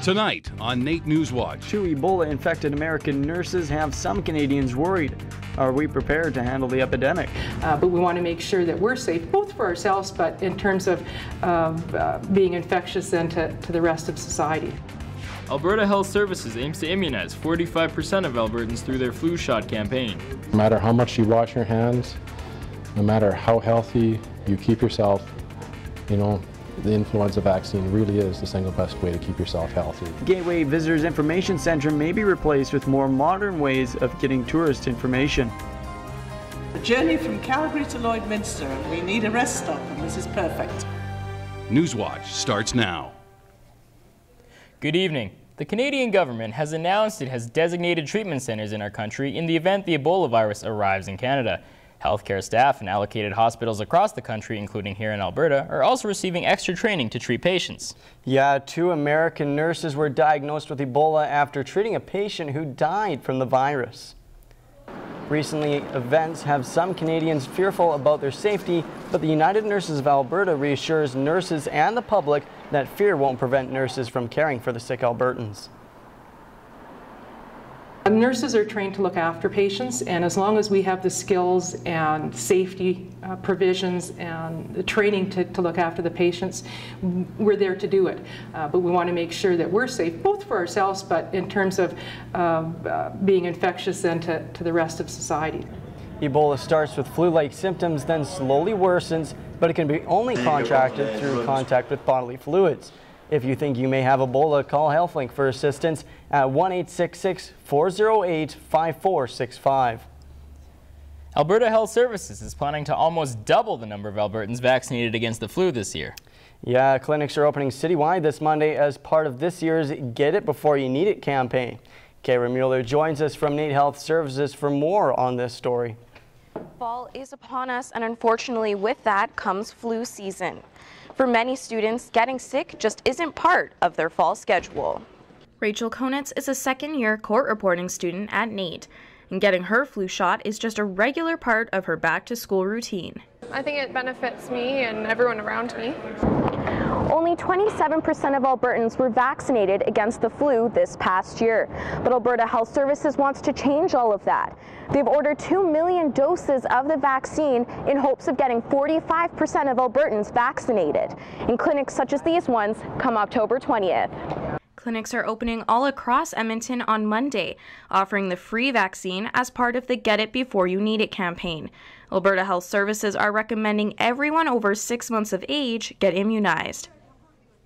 Tonight on NAIT NewsWatch. 2 Ebola-infected American nurses have some Canadians worried. Are we prepared to handle the epidemic? But we want to make sure that we're safe, both for ourselves, but in terms of being infectious then to the rest of society. Alberta Health Services aims to immunize 45% of Albertans through their flu shot campaign. No matter how much you wash your hands, no matter how healthy you keep yourself, the influenza vaccine really is the single best way to keep yourself healthy. Gateway Visitors Information Centre may be replaced with more modern ways of getting tourist information. The journey from Calgary to Lloydminster, we need a rest stop, and this is perfect. NewsWatch starts now. Good evening. The Canadian government has announced it has designated treatment centres in our country in the event the Ebola virus arrives in Canada. Healthcare staff in allocated hospitals across the country, including here in Alberta, are also receiving extra training to treat patients. Yeah, 2 American nurses were diagnosed with Ebola after treating a patient who died from the virus. Recently, events have some Canadians fearful about their safety, but the United Nurses of Alberta reassures nurses and the public that fear won't prevent nurses from caring for the sick Albertans. Nurses are trained to look after patients, and as long as we have the skills and safety provisions and the training to look after the patients, we're there to do it. But we want to make sure that we're safe, both for ourselves, but in terms of being infectious then to the rest of society. Ebola starts with flu-like symptoms, then slowly worsens, but it can be only contracted through contact with bodily fluids. If you think you may have Ebola, call HealthLink for assistance at 1-866-408-5465. Alberta Health Services is planning to almost double the number of Albertans vaccinated against the flu this year. Yeah, clinics are opening citywide this Monday as part of this year's Get It Before You Need It campaign. Kara Mueller joins us from NAIT Health Services for more on this story. Fall is upon us, and unfortunately with that comes flu season. For many students, getting sick just isn't part of their fall schedule. Rachel Konitz is a second-year court reporting student at NAIT, and getting her flu shot is just a regular part of her back-to-school routine. I think it benefits me and everyone around me. Only 27% of Albertans were vaccinated against the flu this past year, but Alberta Health Services wants to change all of that. They've ordered 2 million doses of the vaccine in hopes of getting 45% of Albertans vaccinated, in clinics such as these ones come October 20th. Clinics are opening all across Edmonton on Monday, offering the free vaccine as part of the Get It Before You Need It campaign. Alberta Health Services are recommending everyone over 6 months of age get immunized.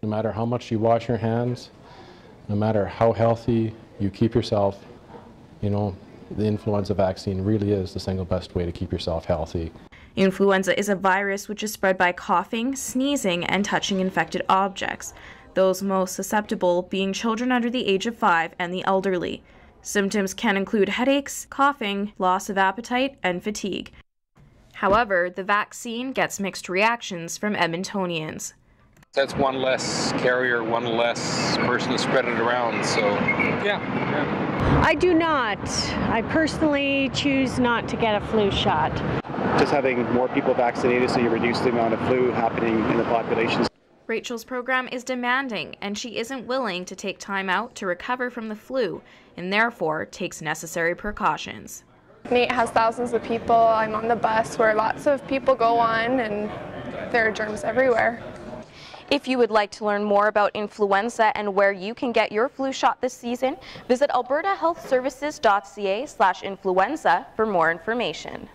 No matter how much you wash your hands, no matter how healthy you keep yourself, the influenza vaccine really is the single best way to keep yourself healthy. Influenza is a virus which is spread by coughing, sneezing, and touching infected objects, those most susceptible being children under the age of 5 and the elderly. Symptoms can include headaches, coughing, loss of appetite, and fatigue. However, the vaccine gets mixed reactions from Edmontonians. That's one less carrier, one less person to spread it around, so yeah. I do not. I personally choose not to get a flu shot. Just having more people vaccinated so you reduce the amount of flu happening in the population. Rachel's program is demanding, and she isn't willing to take time out to recover from the flu, and therefore takes necessary precautions. NAIT has thousands of people. I'm on the bus where lots of people go on, and there are germs everywhere. If you would like to learn more about influenza and where you can get your flu shot this season, visit albertahealthservices.ca/influenza for more information.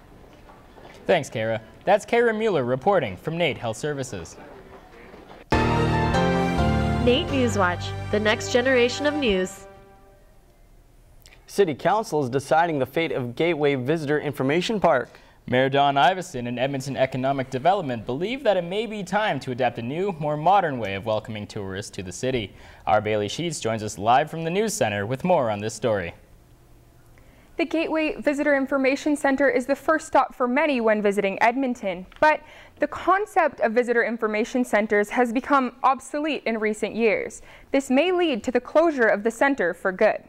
Thanks, Kara. That's Kara Mueller reporting from NAIT Health Services. NAIT NewsWatch, the next generation of news. City Council is deciding the fate of Gateway Visitor Information Park. Mayor Don Iveson and Edmonton Economic Development believe that it may be time to adapt a new, more modern way of welcoming tourists to the city. Our Bailey Sheets joins us live from the News Center with more on this story. The Gateway Visitor Information Center is the first stop for many when visiting Edmonton, but the concept of visitor information centers has become obsolete in recent years. This may lead to the closure of the center for good.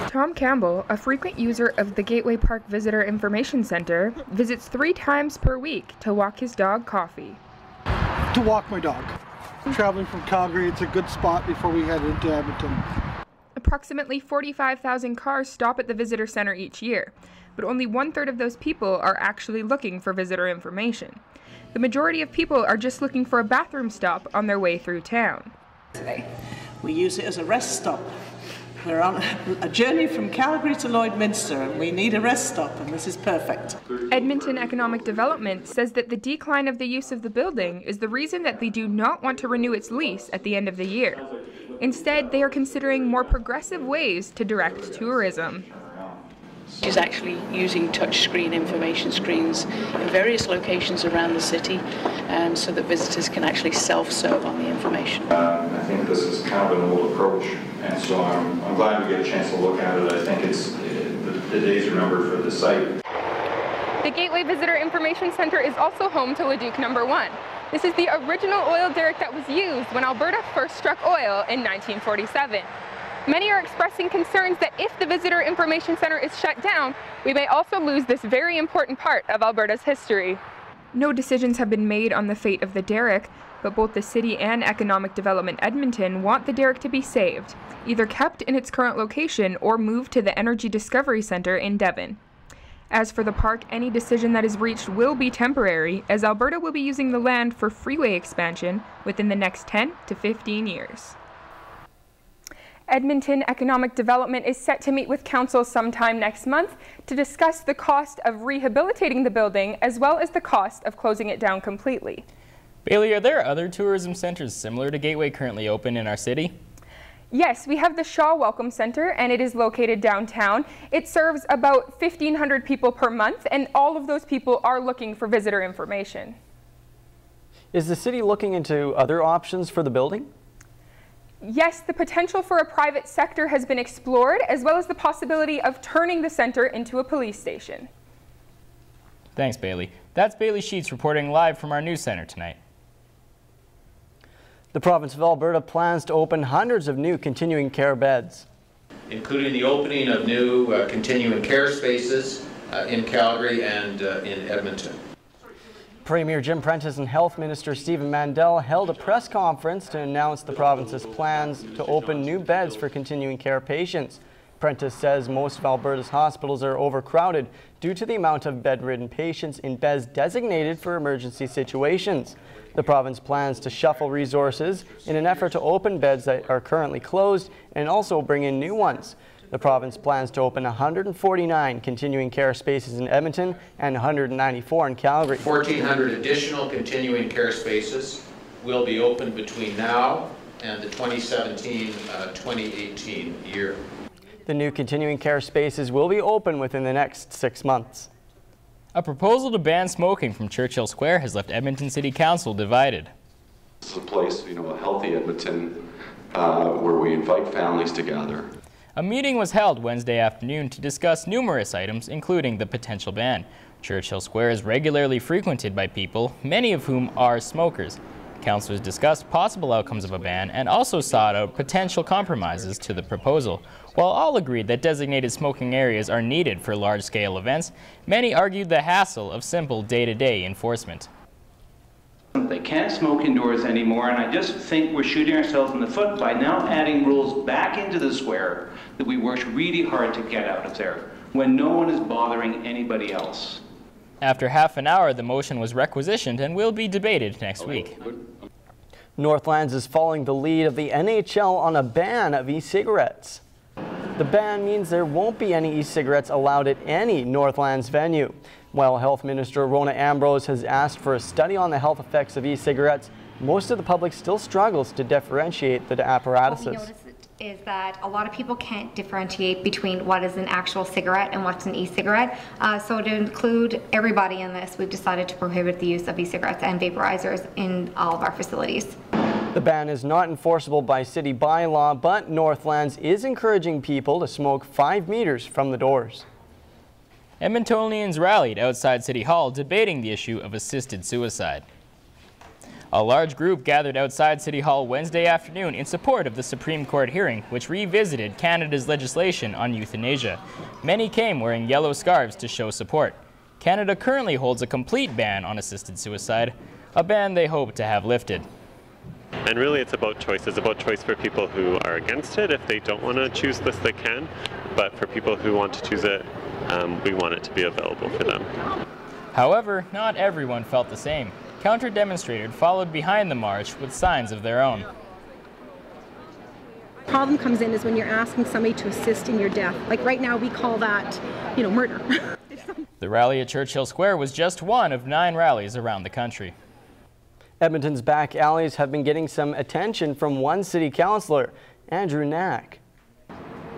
Tom Campbell, a frequent user of the Gateway Park Visitor Information Center, visits 3 times per week to walk his dog Coffee. To walk my dog. Traveling from Calgary, it's a good spot before we head into Edmonton. Approximately 45,000 cars stop at the visitor center each year, but only 1/3 of those people are actually looking for visitor information. The majority of people are just looking for a bathroom stop on their way through town. Today, we use it as a rest stop. We're on a journey from Calgary to Lloydminster, and we need a rest stop, and this is perfect. Edmonton Economic Development says that the decline of the use of the building is the reason that they do not want to renew its lease at the end of the year. Instead, they are considering more progressive ways to direct tourism. Is actually using touchscreen information screens in various locations around the city so that visitors can actually self-serve on the information. I think this is kind of an old approach, and so I'm glad we get a chance to look at it. I think the days are numbered for the site. The Gateway Visitor Information Center is also home to Leduc No. 1. This is the original oil derrick that was used when Alberta first struck oil in 1947. Many are expressing concerns that if the Visitor Information Center is shut down, we may also lose this very important part of Alberta's history. No decisions have been made on the fate of the derrick, but both the City and Economic Development Edmonton want the derrick to be saved, either kept in its current location or moved to the Energy Discovery Centre in Devon. As for the park, any decision that is reached will be temporary, as Alberta will be using the land for freeway expansion within the next 10 to 15 years. Edmonton Economic Development is set to meet with Council sometime next month to discuss the cost of rehabilitating the building as well as the cost of closing it down completely. Bailey, are there other tourism centers similar to Gateway currently open in our city? Yes, we have the Shaw Welcome Center, and it is located downtown. It serves about 1,500 people per month, and all of those people are looking for visitor information. Is the city looking into other options for the building? Yes, the potential for a private sector has been explored, as well as the possibility of turning the center into a police station. Thanks, Bailey. That's Bailey Sheets reporting live from our news center tonight. The province of Alberta plans to open hundreds of new continuing care beds, including the opening of new continuing care spaces in Calgary and in Edmonton. Premier Jim Prentice and Health Minister Stephen Mandel held a press conference to announce the province's plans to open new beds for continuing care patients. Prentice says most of Alberta's hospitals are overcrowded due to the amount of bedridden patients in beds designated for emergency situations. The province plans to shuffle resources in an effort to open beds that are currently closed and also bring in new ones. The province plans to open 149 continuing care spaces in Edmonton and 194 in Calgary. 1,400 additional continuing care spaces will be opened between now and the 2017-2018 year. The new continuing care spaces will be open within the next 6 months. A proposal to ban smoking from Churchill Square has left Edmonton City Council divided. This is a place, a healthy Edmonton, where we invite families to gather. A meeting was held Wednesday afternoon to discuss numerous items, including the potential ban. Churchill Square is regularly frequented by people, many of whom are smokers. Councillors discussed possible outcomes of a ban and also sought out potential compromises to the proposal. While all agreed that designated smoking areas are needed for large-scale events, many argued the hassle of simple day-to-day enforcement. They can't smoke indoors anymore, and I just think we're shooting ourselves in the foot by now adding rules back into the square that we worked really hard to get out of there when no one is bothering anybody else. After half an hour, the motion was requisitioned and will be debated next week. Northlands is following the lead of the NHL on a ban of e-cigarettes. The ban means there won't be any e-cigarettes allowed at any Northlands venue. While Health Minister Rona Ambrose has asked for a study on the health effects of e-cigarettes, most of the public still struggles to differentiate the apparatuses. What we noticed is that a lot of people can't differentiate between what is an actual cigarette and what's an e-cigarette. So to include everybody in this, we've decided to prohibit the use of e-cigarettes and vaporizers in all of our facilities. The ban is not enforceable by city bylaw, but Northlands is encouraging people to smoke 5 meters from the doors. Edmontonians rallied outside City Hall debating the issue of assisted suicide. A large group gathered outside City Hall Wednesday afternoon in support of the Supreme Court hearing, which revisited Canada's legislation on euthanasia. Many came wearing yellow scarves to show support. Canada currently holds a complete ban on assisted suicide, a ban they hope to have lifted. And really it's about choice. It's about choice for people who are against it. If they don't want to choose this, they can. But for people who want to choose it, we want it to be available for them. However, not everyone felt the same. Counter-demonstrators followed behind the march with signs of their own. The problem comes in is when you're asking somebody to assist in your death. Like right now we call that, murder. The rally at Churchill Square was just one of 9 rallies around the country. Edmonton's back alleys have been getting some attention from one city councillor, Andrew Knack.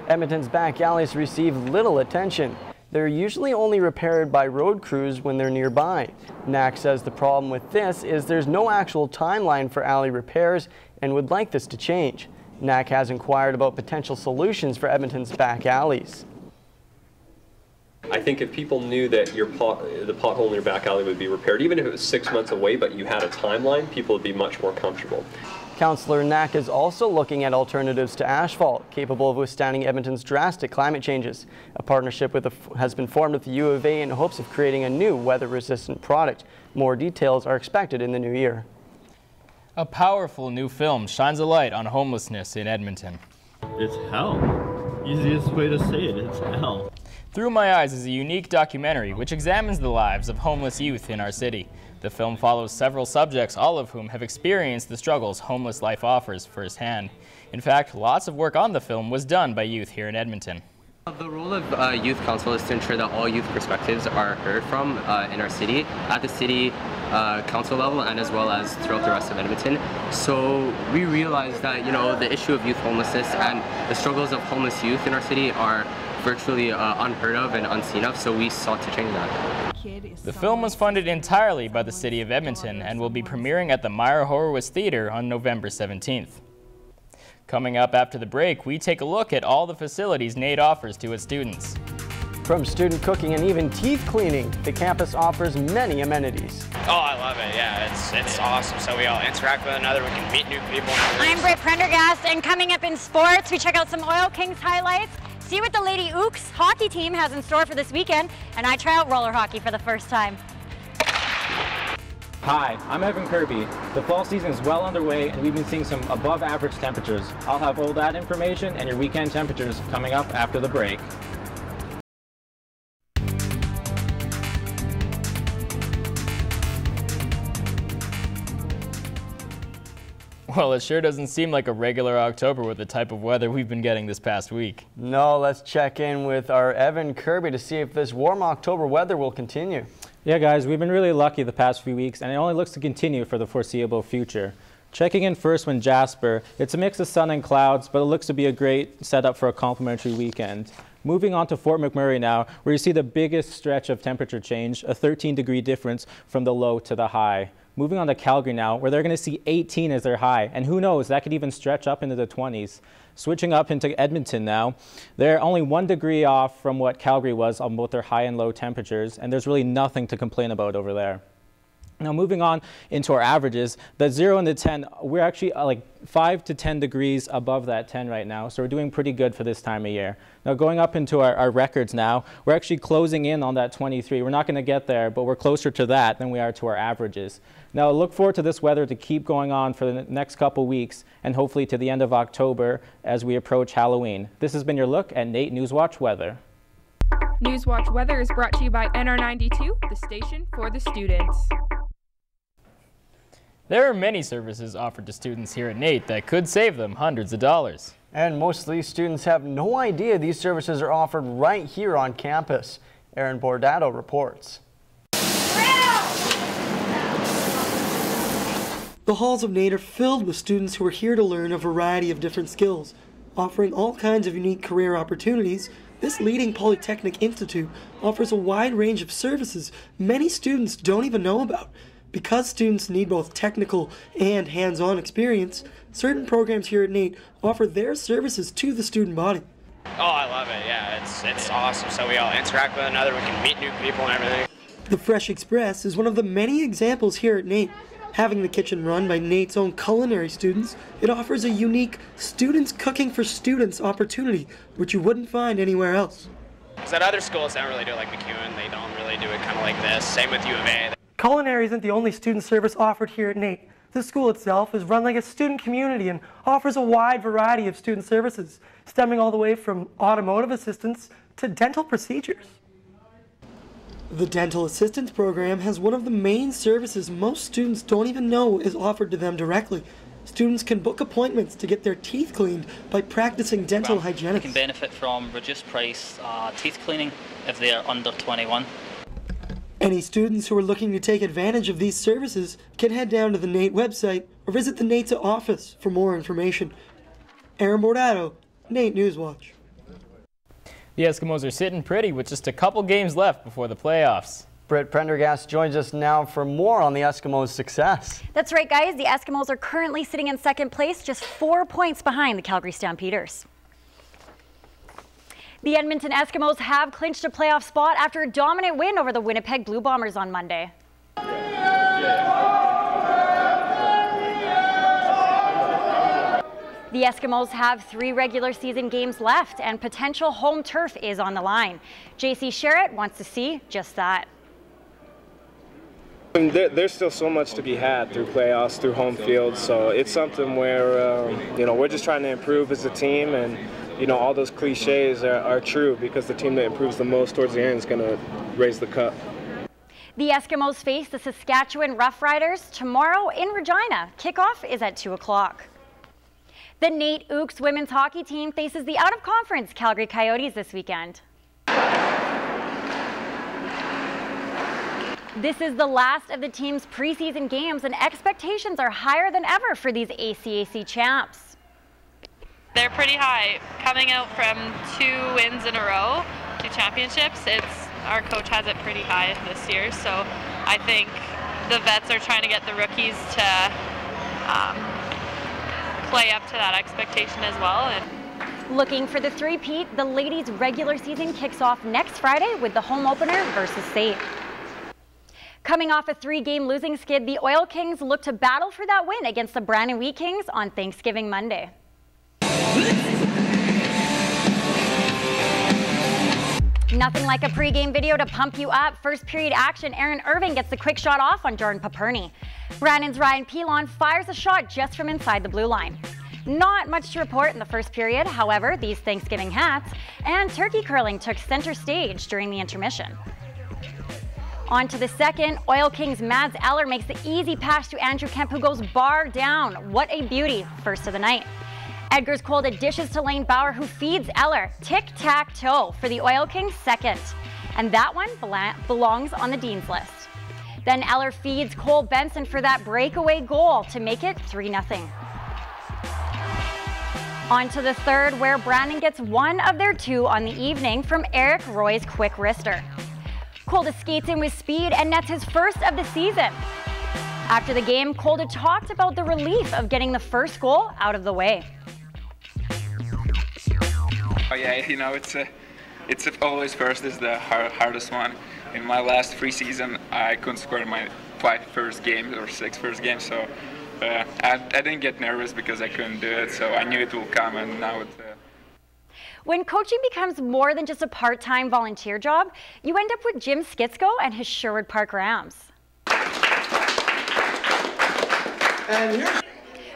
Edmonton's back alleys receive little attention. They're usually only repaired by road crews when they're nearby. Knack says the problem with this is there's no actual timeline for alley repairs and would like this to change. Knack has inquired about potential solutions for Edmonton's back alleys. I think if people knew that the pothole in your back alley would be repaired, even if it was 6 months away, but you had a timeline, people would be much more comfortable. Councillor Knack is also looking at alternatives to asphalt, capable of withstanding Edmonton's drastic climate changes. A partnership has been formed with the U of A in hopes of creating a new weather-resistant product. More details are expected in the new year. A powerful new film shines a light on homelessness in Edmonton. It's hell. Easiest way to say it, it's hell. Through My Eyes is a unique documentary which examines the lives of homeless youth in our city. The film follows several subjects, all of whom have experienced the struggles homeless life offers firsthand. In fact, lots of work on the film was done by youth here in Edmonton. The role of youth council is to ensure that all youth perspectives are heard from in our city, at the city council level and as well as throughout the rest of Edmonton. So we realized that, the issue of youth homelessness and the struggles of homeless youth in our city are virtually unheard of and unseen of, so we sought to change that. The film was funded entirely by the City of Edmonton and will be premiering at the Myra Horowitz Theatre on November 17th. Coming up after the break, we take a look at all the facilities NAIT offers to its students. From student cooking and even teeth cleaning, the campus offers many amenities. Oh, I love it, yeah, it's awesome. So we all interact with one another, we can meet new people. I'm Britt Prendergast, and coming up in sports, we check out some Oil Kings highlights, see what the Lady Ooks hockey team has in store for this weekend, and I try out roller hockey for the first time. Hi, I'm Evan Kirby. The fall season is well underway and we've been seeing some above average temperatures. I'll have all that information and your weekend temperatures coming up after the break. Well, it sure doesn't seem like a regular October with the type of weather we've been getting this past week. No, let's check in with our Evan Kirby to see if this warm October weather will continue. Yeah, guys, we've been really lucky the past few weeks, and it only looks to continue for the foreseeable future. Checking in first with Jasper, it's a mix of sun and clouds, but it looks to be a great setup for a complimentary weekend. Moving on to Fort McMurray now, where you see the biggest stretch of temperature change, a 13-degree difference from the low to the high. Moving on to Calgary now, where they're going to see 18 as their high, and who knows, that could even stretch up into the 20s. Switching up into Edmonton now, they're only 1 degree off from what Calgary was on both their high and low temperatures, and there's really nothing to complain about over there. Now moving on into our averages, the 0 and the 10, we're actually like 5 to 10 degrees above that 10 right now, so we're doing pretty good for this time of year. Now going up into our records now, we're actually closing in on that 23. We're not going to get there, but we're closer to that than we are to our averages. Now look forward to this weather to keep going on for the next couple weeks and hopefully to the end of October as we approach Halloween. This has been your look at NAIT NewsWatch Weather. NewsWatch Weather is brought to you by NR92, the station for the students. There are many services offered to students here at NAIT that could save them hundreds of dollars. And most of these students have no idea these services are offered right here on campus. Aaron Bordato reports. The halls of NAIT are filled with students who are here to learn a variety of different skills. Offering all kinds of unique career opportunities, this leading polytechnic institute offers a wide range of services many students don't even know about. Because students need both technical and hands-on experience, certain programs here at NAIT offer their services to the student body. Oh, I love it, yeah, it's awesome. So we all interact with one another, we can meet new people and everything. The Fresh Express is one of the many examples here at NAIT. Having the kitchen run by NAIT's own culinary students, it offers a unique Students Cooking for Students opportunity, which you wouldn't find anywhere else. Because at other schools, they don't really do it like McEwen, they don't really do it kind of like this. Same with U of A. Culinary isn't the only student service offered here at NAIT. The school itself is run like a student community and offers a wide variety of student services, stemming all the way from automotive assistance to dental procedures. The Dental Assistance Program has one of the main services most students don't even know is offered to them directly. Students can book appointments to get their teeth cleaned by practicing dental hygienics. They can benefit from reduced price teeth cleaning if they are under 21. Any students who are looking to take advantage of these services can head down to the NAIT website or visit the NAIT office for more information. Aaron Bordado, NAIT NewsWatch. The Eskimos are sitting pretty with just a couple games left before the playoffs. Britt Prendergast joins us now for more on the Eskimos' success. That's right, guys. The Eskimos are currently sitting in second place, just 4 points behind the Calgary Stampeders. The Edmonton Eskimos have clinched a playoff spot after a dominant win over the Winnipeg Blue Bombers on Monday. The Eskimos have 3 regular season games left and potential home turf is on the line. JC Sherritt wants to see just that. There's still so much to be had through playoffs, through home field, so it's something where we're just trying to improve as a team, and all those cliches are true because the team that improves the most towards the end is going to raise the cup. The Eskimos face the Saskatchewan Roughriders tomorrow in Regina. Kickoff is at 2 o'clock. The NAIT Oaks women's hockey team faces the out-of-conference Calgary Coyotes this weekend. This is the last of the team's preseason games, and expectations are higher than ever for these ACAC champs. They're pretty high. Coming out from 2 wins in a row, 2 championships, our coach has it pretty high this year, so I think the vets are trying to get the rookies to play up to that expectation as well. Looking for the three-peat, the ladies' regular season kicks off next Friday with the home opener versus SAIT. Coming off a 3-game losing skid, the Oil Kings look to battle for that win against the Brandon Wheat Kings on Thanksgiving Monday. Nothing like a pre-game video to pump you up. First period action, Aaron Irving gets the quick shot off on Jordan Paperny. Brandon's Ryan Pilon fires a shot just from inside the blue line. Not much to report in the first period. However, these Thanksgiving hats and turkey curling took center stage during the intermission. On to the second, Oil Kings' Mads Eller makes the easy pass to Andrew Kemp, who goes bar down. What a beauty, first of the night. Edgar's Colda dishes to Lane Bauer, who feeds Eller. Tic-tac-toe for the Oil Kings' second. And that one belongs on the Dean's list. Then Eller feeds Cole Benson for that breakaway goal to make it 3-0. On to the third, where Brandon gets one of their 2 on the evening from Eric Roy's quick wrister. Colda skates in with speed and nets his first of the season. After the game, Colda talked about the relief of getting the first goal out of the way. Oh yeah, it's always first is the hardest one. In my last preseason, I couldn't score my 5 first games or 6 first games, so I didn't get nervous because I couldn't do it. So I knew it will come, and now it's. When coaching becomes more than just a part-time volunteer job, you end up with Jim Skitsko and his Sherwood Park Rams.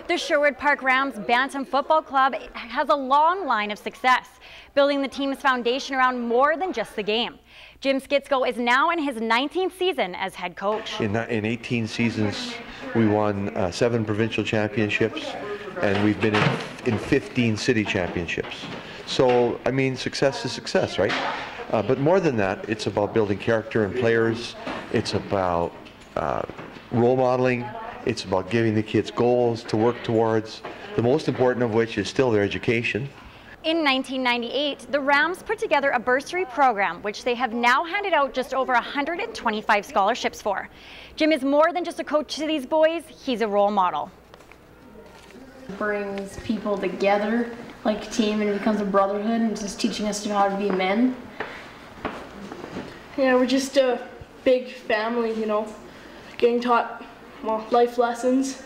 The Sherwood Park Rams Bantam Football Club has a long line of success, building the team's foundation around more than just the game. Jim Skitsko is now in his 19th season as head coach. In 18 seasons, we won 7 provincial championships, and we've been in 15 city championships. So, I mean, success is success, right? But more than that, it's about building character in players. It's about role modeling. It's about giving the kids goals to work towards, the most important of which is still their education. In 1998, the Rams put together a bursary program, which they have now handed out just over 125 scholarships for. Jim is more than just a coach to these boys, he's a role model. Brings people together like a team, and it becomes a brotherhood, and just teaching us how to be men. Yeah, we're just a big family, getting taught life lessons,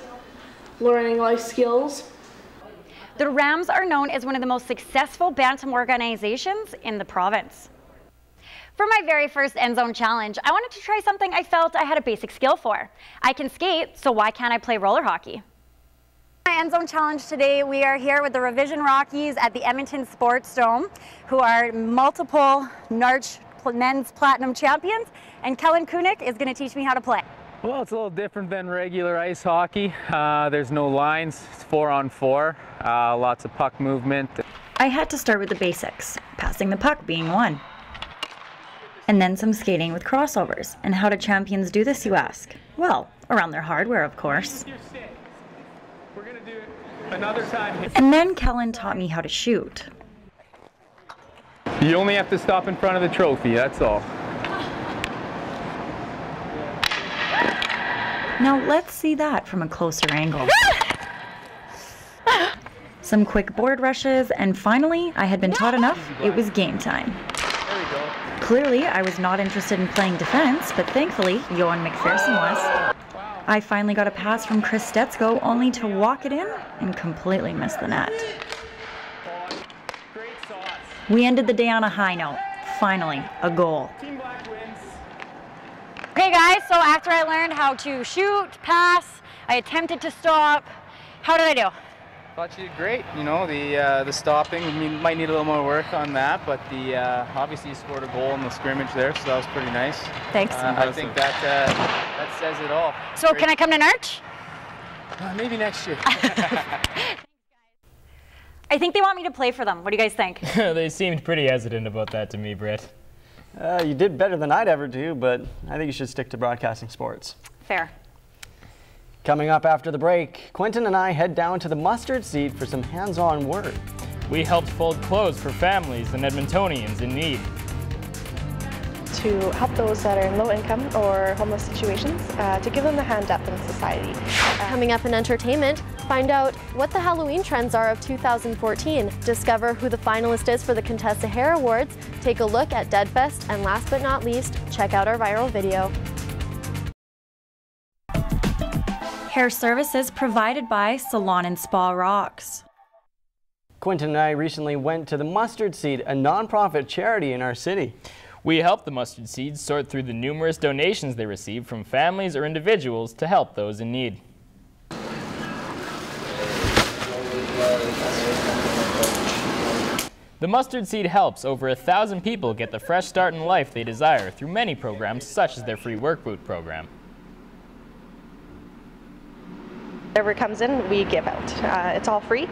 learning life skills. The Rams are known as one of the most successful Bantam organizations in the province. For my very first end zone challenge, I wanted to try something I felt I had a basic skill for. I can skate, so why can't I play roller hockey? My end zone challenge today, we are here with the Revision Rockies at the Edmonton Sports Dome, who are multiple NAIT men's platinum champions, and Kellen Kunick is going to teach me how to play. Well, it's a little different than regular ice hockey. There's no lines, it's 4-on-4, lots of puck movement. I had to start with the basics, passing the puck being one. And then some skating with crossovers. And how do champions do this, you ask? Well, around their hardware, of course. We're gonna do it another time. And then Kellen taught me how to shoot. You only have to stop in front of the trophy, that's all. Now let's see that from a closer angle. Some quick board rushes, and finally, I had been taught enough, it was game time. Clearly, I was not interested in playing defense, but thankfully, Johan McPherson was. I finally got a pass from Chris Stetsko, only to walk it in and completely miss the net. We ended the day on a high note. Finally, a goal. Okay guys, so after I learned how to shoot, pass, I attempted to stop. How did I do? Thought you did great. You know, the stopping, we might need a little more work on that, but obviously you scored a goal in the scrimmage there, so that was pretty nice. Thanks. I think that says it all. So Great. can I come to NAIT? Maybe next year. I think they want me to play for them. What do you guys think? They seemed pretty hesitant about that to me, Britt. You did better than I'd ever do, but I think you should stick to broadcasting sports. Fair. Coming up after the break, Quentin and I head down to the mustard seat for some hands-on work. We helped fold clothes for families and Edmontonians in need. To help those that are in low income or homeless situations, to give them the hand up in society. Coming up in entertainment, find out what the Halloween trends are of 2014, discover who the finalist is for the Contessa Hair Awards, take a look at Deadfest, and last but not least, check out our viral video. Hair services provided by Salon and Spa Rocks. Quentin and I recently went to the Mustard Seed, a nonprofit charity in our city. We helped the Mustard Seeds sort through the numerous donations they received from families or individuals to help those in need. The Mustard Seed helps over 1,000 people get the fresh start in life they desire through many programs such as their free work boot program. Whatever comes in, we give out. It's all free.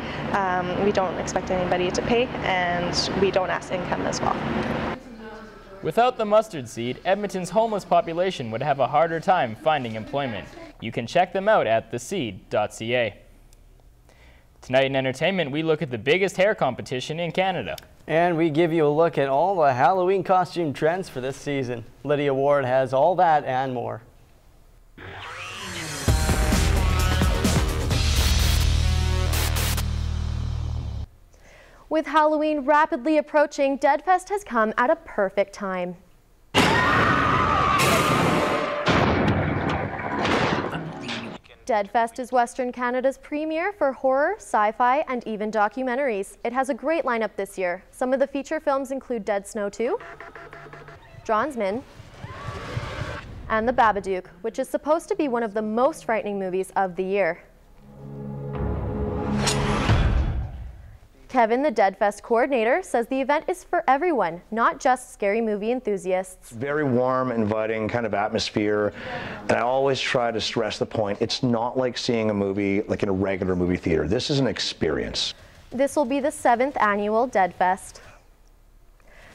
We don't expect anybody to pay, and we don't ask income as well. Without the Mustard Seed, Edmonton's homeless population would have a harder time finding employment. You can check them out at theseed.ca. Tonight in entertainment, we look at the biggest hair competition in Canada. And we give you a look at all the Halloween costume trends for this season. Lydia Ward has all that and more. With Halloween rapidly approaching, Deadfest has come at a perfect time. Deadfest is Western Canada's premiere for horror, sci-fi, and even documentaries. It has a great lineup this year. Some of the feature films include Dead Snow 2, John's Min, and The Babadook, which is supposed to be one of the most frightening movies of the year. Kevin, the Deadfest coordinator, says the event is for everyone, not just scary movie enthusiasts. Very warm, inviting kind of atmosphere, and I always try to stress the point, it's not like seeing a movie like in a regular movie theater. This is an experience. This will be the 7th annual Deadfest.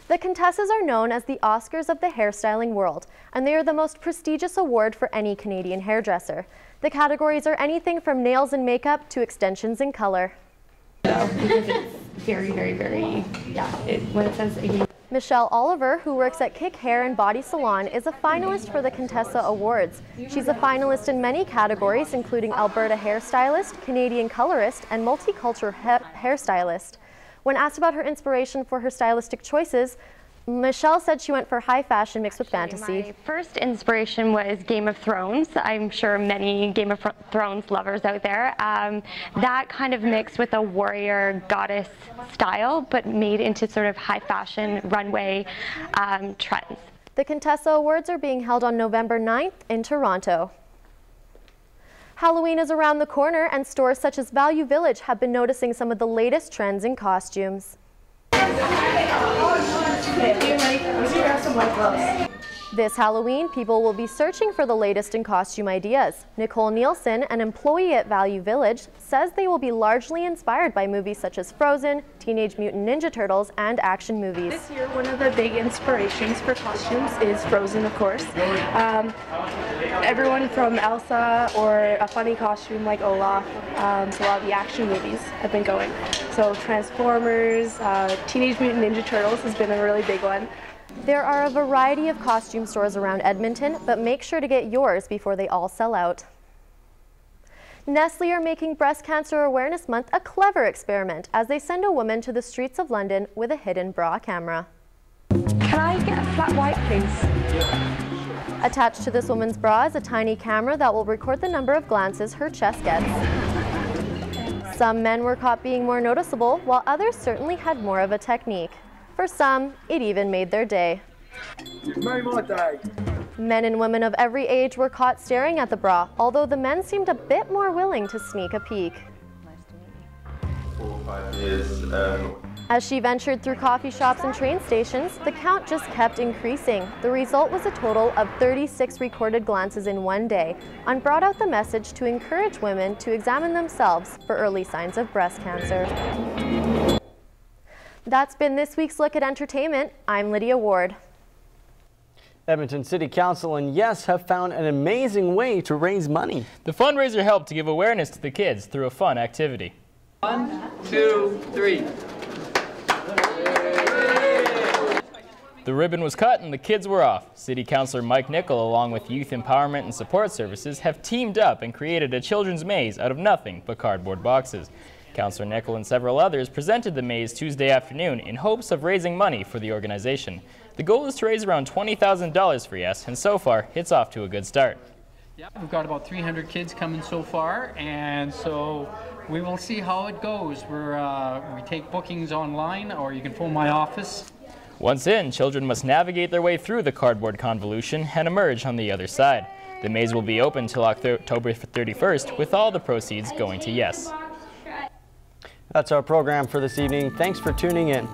The Contessas are known as the Oscars of the hairstyling world, and they are the most prestigious award for any Canadian hairdresser. The categories are anything from nails and makeup to extensions and color. Because it's very, yeah, when it says Michelle Oliver, who works at Kick Hair and Body Salon, is a finalist for the Contessa Awards. She's a finalist in many categories, including Alberta Hairstylist, Canadian Colorist, and Multicultural Hairstylist. When asked about her inspiration for her stylistic choices, Michelle said she went for high fashion mixed with fantasy. My first inspiration was Game of Thrones. I'm sure many Game of Thrones lovers out there. That kind of mixed with a warrior goddess style, but made into sort of high fashion runway trends. The Contessa Awards are being held on November 9th in Toronto. Halloween is around the corner, and stores such as Value Village have been noticing some of the latest trends in costumes. This Halloween, people will be searching for the latest in costume ideas. Nicole Nielsen, an employee at Value Village, says they will be largely inspired by movies such as Frozen, Teenage Mutant Ninja Turtles, and action movies. This year, one of the big inspirations for costumes is Frozen, of course. Everyone from Elsa or a funny costume like Olaf, so a lot of the action movies have been going. So Transformers, Teenage Mutant Ninja Turtles has been a really big one. There are a variety of costume stores around Edmonton, but make sure to get yours before they all sell out. Nestle are making Breast Cancer Awareness Month a clever experiment as they send a woman to the streets of London with a hidden bra camera. Can I get a flat white, please? Attached to this woman's bra is a tiny camera that will record the number of glances her chest gets. Some men were caught being more noticeable, while others certainly had more of a technique. For some, it even made their day. You've made my day. Men and women of every age were caught staring at the bra, although the men seemed a bit more willing to sneak a peek. 4 or 5 years. As she ventured through coffee shops and train stations, the count just kept increasing. The result was a total of 36 recorded glances in one day, and brought out the message to encourage women to examine themselves for early signs of breast cancer. That's been this week's Look at Entertainment. I'm Lydia Ward. Edmonton City Council and Yes have found an amazing way to raise money. The fundraiser helped to give awareness to the kids through a fun activity. 1, 2, 3. The ribbon was cut and the kids were off. City Councillor Mike Nickel, along with Youth Empowerment and Support Services, have teamed up and created a children's maze out of nothing but cardboard boxes. Councillor Nickel and several others presented the maze Tuesday afternoon in hopes of raising money for the organization. The goal is to raise around $20,000 for Yes, and so far, it's off to a good start. Yeah, we've got about 300 kids coming so far, and so we will see how it goes. We take bookings online, or you can phone my office. Once in, children must navigate their way through the cardboard convolution and emerge on the other side. The maze will be open till October 31st, with all the proceeds going to Yes. That's our program for this evening. Thanks for tuning in.